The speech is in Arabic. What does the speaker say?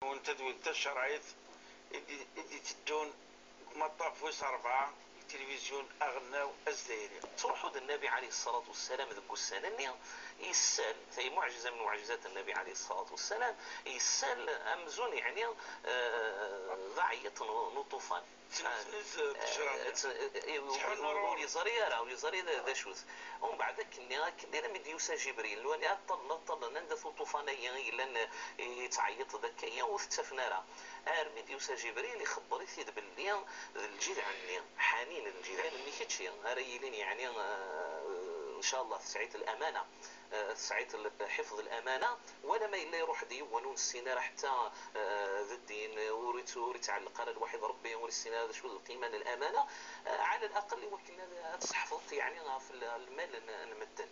وانت دويت الشرايط إدي تدون مطاف ويس 4 التلفزيون أغنى الزايري تروحوا النبي عليه الصلاة والسلام ذك السنة يسال في معجزة من معجزات النبي عليه الصلاة والسلام يسال أمزون يعني ضعية نطوفان ولي زريارة ولي زريارة ذا شوز ومن بعد كنا مديوسا جبريل واني اطلنا ندث طوفانيا الا يتعيط ذكيا وتتفنا راه مديوسا جبريل يخبر يثيد باللي الجذعني حنين الجذعان اللي كتشي ريلين يعني ان شاء الله سعيت الامانه سعيت حفظ الامانه ولا ما الا يروح ديوانون السينار حتى ذا الدين وريت علق على الوحيد ربي وري السينار شو القيمه للامانه على الاقل وكنا تحفظت يعني في المال نمدن